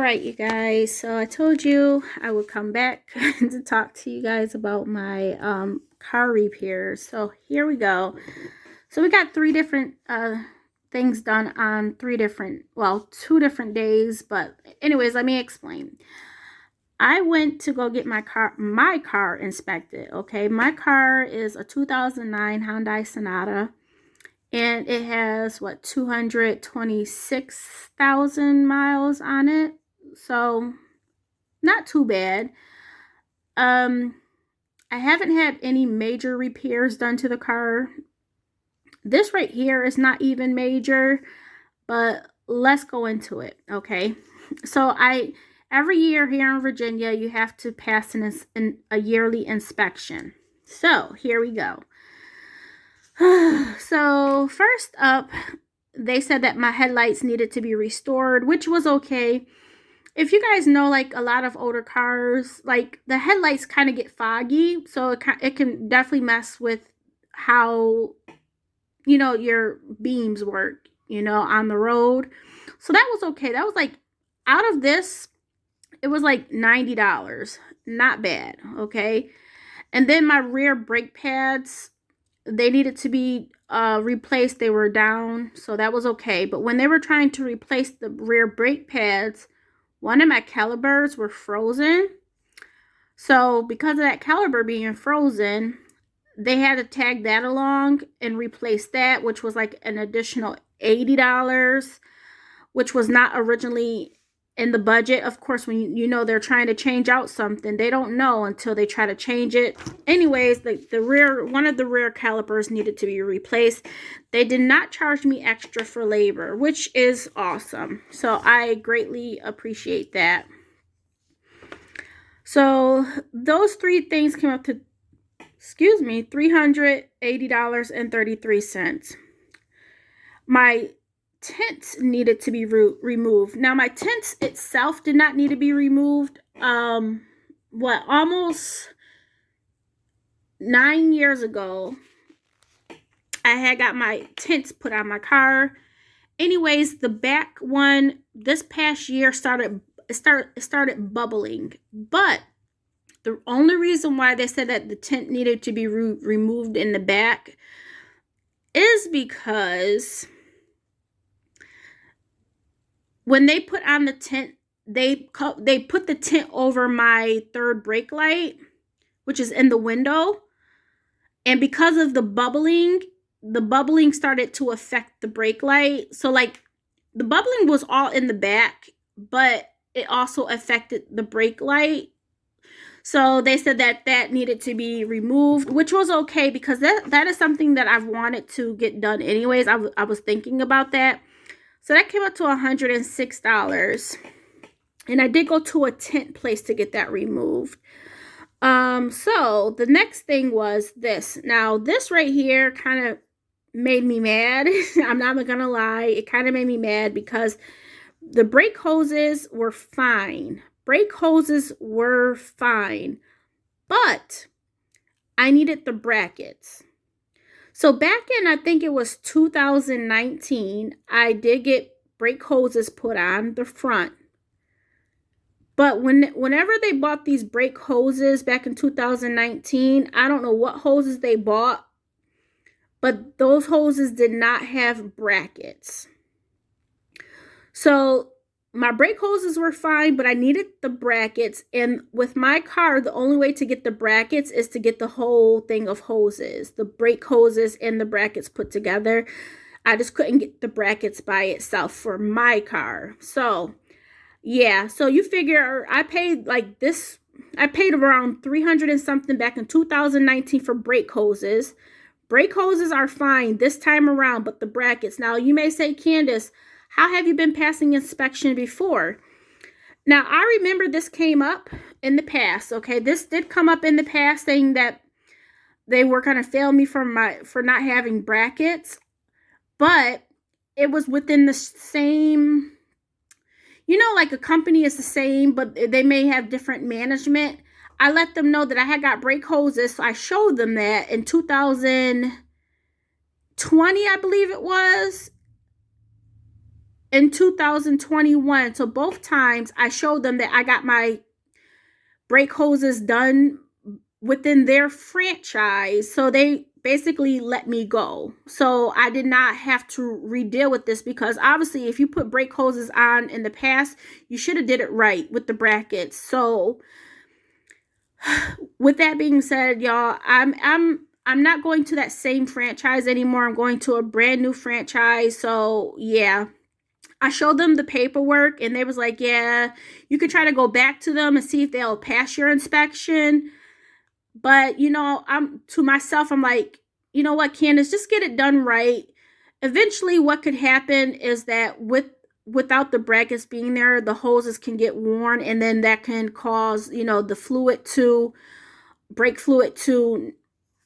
Alright, you guys, so I told you I would come back to talk to you guys about my car repairs. So here we go. So we got three different things done on two different days, but anyways, let me explain. I went to go get my car inspected. Okay, my car is a 2009 Hyundai Sonata. And it has, 226,000 miles on it. So, not too bad. I haven't had any major repairs done to the car. This right here is not even major, but let's go into it, okay? So, every year here in Virginia, you have to pass a yearly inspection. So, here we go. So first up, they said that my headlights needed to be restored, which was okay. If you guys know, like a lot of older cars, like the headlights kind of get foggy, so it can definitely mess with how, your beams work, on the road. So that was okay. That was like, out of this, it was like $90. Not bad, okay? And then my rear brake pads, they needed to be replaced. They were down, so that was okay. But when they were trying to replace the rear brake pads, one of my calipers were frozen. So because of that caliper being frozen, they had to tag that along and replace that, which was like an additional $80, which was not originally in the budget. Of course, when they're trying to change out something, they don't know until they try to change it. Anyways, one of the rear calipers needed to be replaced. They did not charge me extra for labor, which is awesome. So I greatly appreciate that. So those three things came up to, $380.33. My tint needed to be removed. Now my tint itself did not need to be removed. Almost 9 years ago, I had got my tints put on my car. Anyways, the back one this past year started bubbling, but the only reason why they said that the tint needed to be removed in the back is because when they put on the tint, they put the tint over my third brake light, which is in the window. And because of the bubbling started to affect the brake light. So like the bubbling was all in the back, but it also affected the brake light. So they said that needed to be removed, which was okay because that is something that I've wanted to get done anyways. I was thinking about that. So that came up to $106. And I did go to a tint place to get that removed. So the next thing was this. Now, this right here kind of made me mad. I'm not gonna lie. It kind of made me mad because the brake hoses were fine. Brake hoses were fine. But I needed the brackets. So back in, I think it was 2019, I did get brake hoses put on the front. But whenever they bought these brake hoses back in 2019, I don't know what hoses they bought, but those hoses did not have brackets. So my brake hoses were fine, but I needed the brackets. And with my car, the only way to get the brackets is to get the whole thing of hoses, the brake hoses and the brackets put together. I just couldn't get the brackets by itself for my car. So yeah, so you figure I paid like this. I paid around $300 and something back in 2019 for brake hoses. Brake hoses are fine this time around, but the brackets. Now you may say, Candace, how have you been passing inspection before? Now, I remember this came up in the past, okay? This did come up in the past saying that they were going to fail me for not having brackets, but it was within the same, like a company is the same, but they may have different management. I let them know that I had got brake hoses, so I showed them that in 2020, I believe it was. in 2021. So both times I showed them that I got my brake hoses done within their franchise. So they basically let me go. So I did not have to re-deal with this, because obviously if you put brake hoses on in the past, you should have did it right with the brackets. So with that being said, y'all, I'm not going to that same franchise anymore. I'm going to a brand new franchise. So yeah, I showed them the paperwork and they was like, yeah, you could try to go back to them and see if they'll pass your inspection. But, I'm to myself, I'm like, you know what, Candace, just get it done right. Eventually, what could happen is that without the brackets being there, the hoses can get worn, and then that can cause, the brake fluid to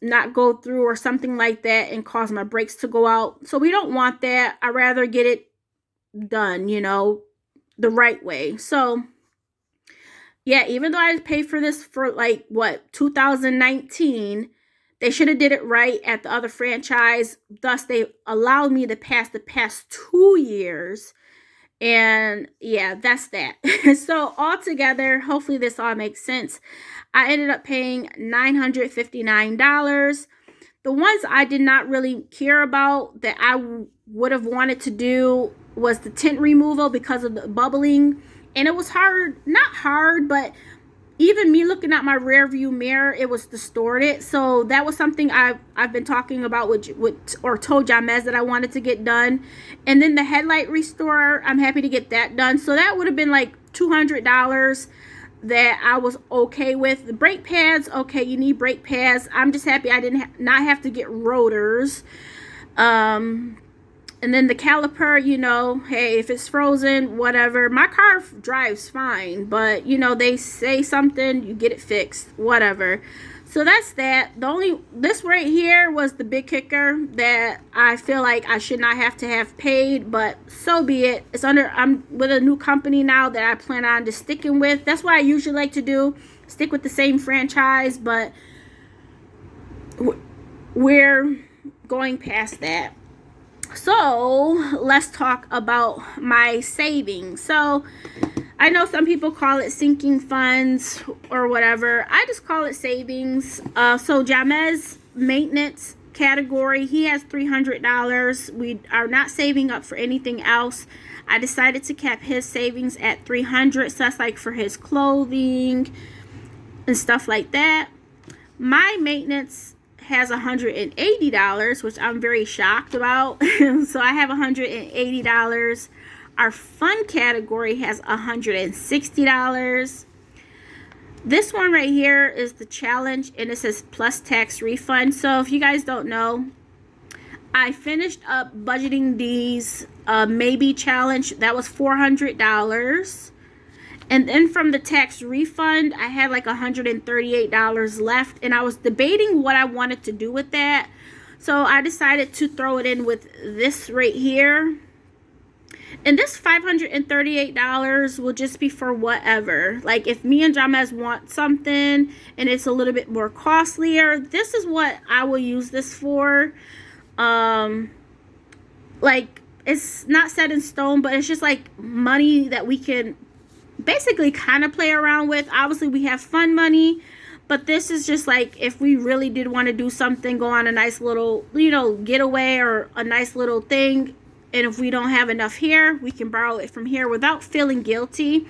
not go through or something like that, and cause my brakes to go out. So we don't want that. I'd rather get it done, the right way. So yeah, even though I paid for this for 2019, they should have did it right at the other franchise. Thus, they allowed me to pass the past 2 years. And yeah, that's that. So altogether, hopefully this all makes sense. I ended up paying $959. The ones I did not really care about that I would have wanted to do was the tint removal because of the bubbling. And it was hard, not hard, but even me looking at my rear view mirror, it was distorted. So that was something I've been talking about with or told Jamez that I wanted to get done. And then the headlight restorer, I'm happy to get that done. So that would have been like $200 that I was okay with. The brake pads, okay, you need brake pads. I'm just happy I didn't not have to get rotors. And then the caliper, hey, if it's frozen, whatever. My car drives fine, but, they say something, you get it fixed, whatever. So that's that. This right here was the big kicker that I feel like I should not have to have paid, but so be it. I'm with a new company now that I plan on just sticking with. That's what I usually like to do, stick with the same franchise, but we're going past that. So let's talk about my savings. So I know some people call it sinking funds or whatever. I just call it savings. So Jamez maintenance category, he has $300. We are not saving up for anything else. I decided to cap his savings at $300. So that's like for his clothing and stuff like that. My maintenance has $180, which I'm very shocked about. So I have $180. Our fun category has $160. This one right here is the challenge, and it says plus tax refund. So if you guys don't know, I finished up budgeting these maybe challenge. That was $400. And then from the tax refund, I had like $138 left. And I was debating what I wanted to do with that. So I decided to throw it in with this right here. And this $538 will just be for whatever. Like if me and Jamez want something and it's a little bit more costlier, this is what I will use this for. Like it's not set in stone, but it's just like money that we can basically kind of play around with. Obviously we have fun money, but this is just like if we really did want to do something, go on a nice little getaway or a nice little thing, and if we don't have enough here, we can borrow it from here without feeling guilty.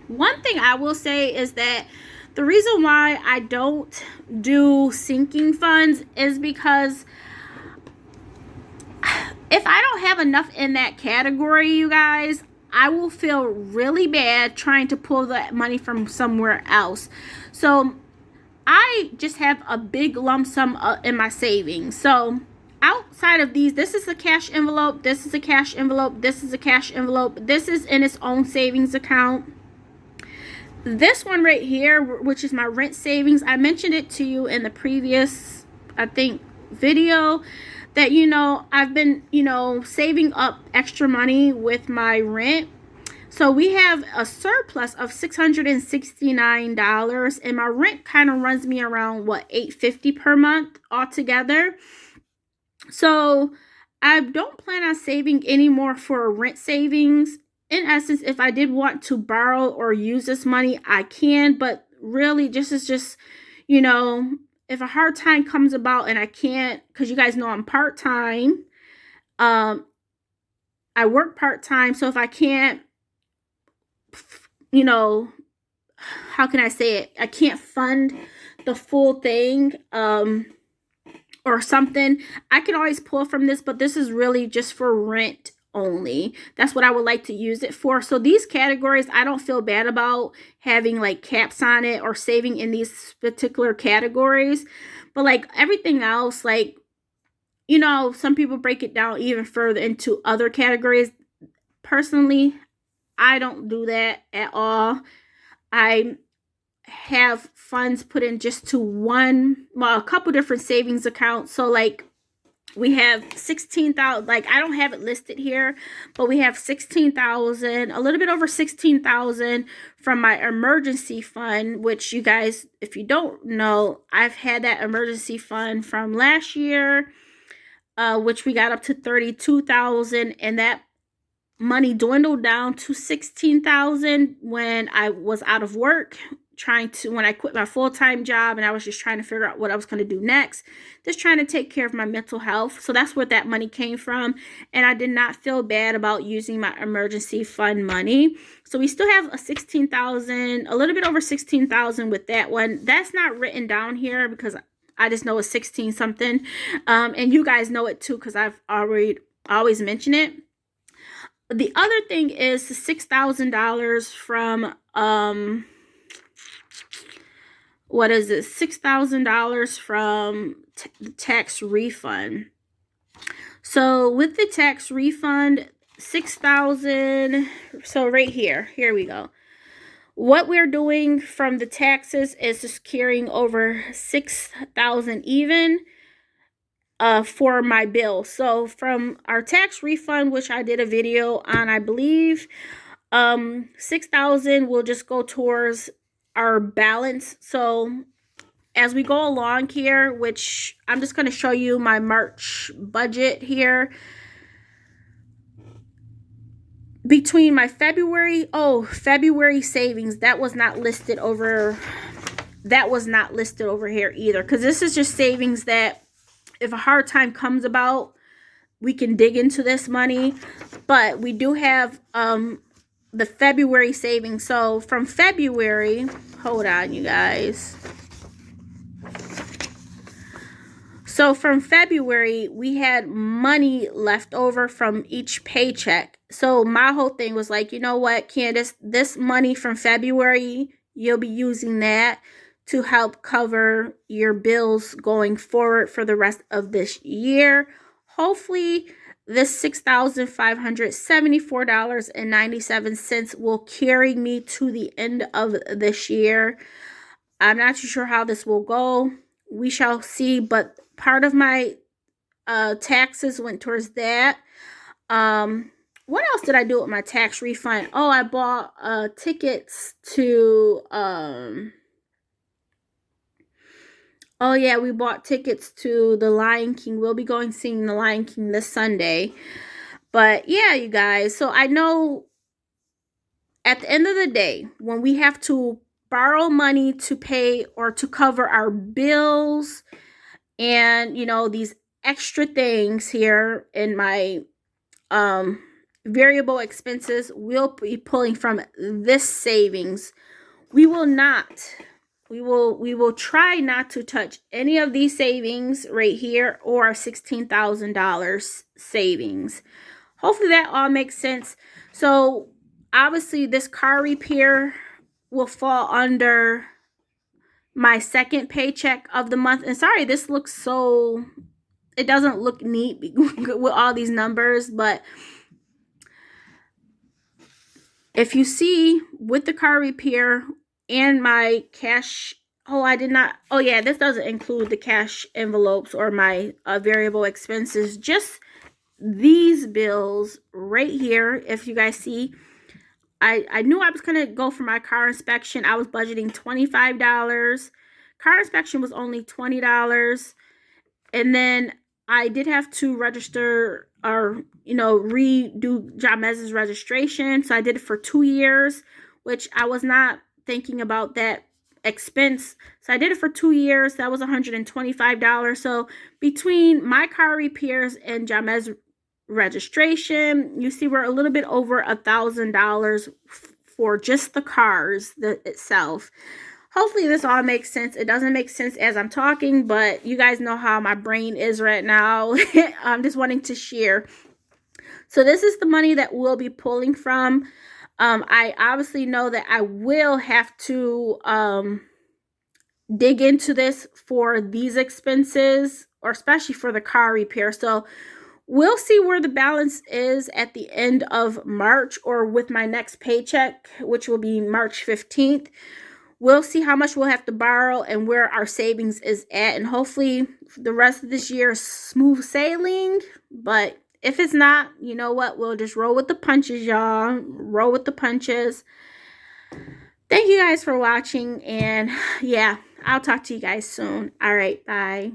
One thing I will say is that the reason why I don't do sinking funds is because if I don't have enough in that category, you guys, I will feel really bad trying to pull that money from somewhere else. So I just have a big lump sum in my savings. So outside of these, this is a cash envelope, this is a cash envelope, this is a cash envelope, this is in its own savings account. This one right here, which is my rent savings, I mentioned it to you in the previous, I think, video, that I've been saving up extra money with my rent. So we have a surplus of $669, and my rent kind of runs me around $850 per month altogether. So I don't plan on saving any more for rent savings. In essence, if I did want to borrow or use this money, I can, but really just is just, you know, if a hard time comes about and I can't, because you guys know I'm part-time, um, I work part-time, so if I can't, you know, how can I say it? I can't fund the full thing, or something, I can always pull from this, but this is really just for rent only. That's what I would like to use it for. So these categories, I don't feel bad about having like caps on it or saving in these particular categories. But like everything else, like, you know, some people break it down even further into other categories. Personally, I don't do that at all. I have funds put in just to a couple different savings accounts. So like we have 16,000, like I don't have it listed here, but we have 16,000, a little bit over 16,000 from my emergency fund, which you guys, if you don't know, I've had that emergency fund from last year, which we got up to 32,000, and that money dwindled down to 16,000 when I was out of work, when I quit my full-time job and I was just trying to figure out what I was going to do next, just trying to take care of my mental health. So that's where that money came from, and I did not feel bad about using my emergency fund money. So we still have a 16,000, a little bit over 16,000 with that one. That's not written down here because I just know it's 16 something, and you guys know it too because I've always mentioned it. The other thing is the $6,000 from what is it? $6,000 from the tax refund. So with the tax refund, 6,000. So right here we go. What we're doing from the taxes is just carrying over 6,000 even. For my bill. So from our tax refund, which I did a video on, I believe, 6,000 will just go towards our balance. So as we go along here, which I'm just going to show you my March budget here. Between my February savings, that was not listed over here either, because this is just savings that if a hard time comes about, we can dig into this money. But we do have the February savings. So from February, hold on, you guys. So from February, we had money left over from each paycheck. So my whole thing was like, you know what, Candace, this money from February, you'll be using that to help cover your bills going forward for the rest of this year. Hopefully, this $6,574.97 will carry me to the end of this year. I'm not too sure how this will go. We shall see, but part of my taxes went towards that. What else did I do with my tax refund? Oh, I bought tickets to oh yeah, we bought tickets to The Lion King. We'll be going seeing The Lion King this Sunday. But yeah, you guys, so I know at the end of the day, when we have to borrow money to pay or to cover our bills and, you know, these extra things here in my variable expenses, we'll be pulling from this savings. We will try not to touch any of these savings right here or our $16,000 savings. Hopefully that all makes sense. So obviously this car repair will fall under my second paycheck of the month. And sorry, this looks so, it doesn't look neat with all these numbers, but if you see with the car repair and my cash, this doesn't include the cash envelopes or my variable expenses, just these bills right here. If you guys see, I knew I was going to go for my car inspection. I was budgeting $25. Car inspection was only $20. And then I did have to register or, you know, redo Jamez's registration. So I did it for 2 years, which I was not thinking about that expense. So I did it for 2 years. That was $125. So between my car repairs and Jamez registration, you see we're a little bit over $1,000 for just the cars itself. Hopefully this all makes sense. It doesn't make sense as I'm talking, but you guys know how my brain is right now. I'm just wanting to share. So this is the money that we'll be pulling from. I obviously know that I will have to dig into this for these expenses, or especially for the car repair. So we'll see where the balance is at the end of March, or with my next paycheck, which will be March 15th. We'll see how much we'll have to borrow and where our savings is at. And hopefully the rest of this year is smooth sailing. But if it's not, you know what? We'll just roll with the punches, y'all. Roll with the punches. Thank you guys for watching. And yeah, I'll talk to you guys soon. All right, bye.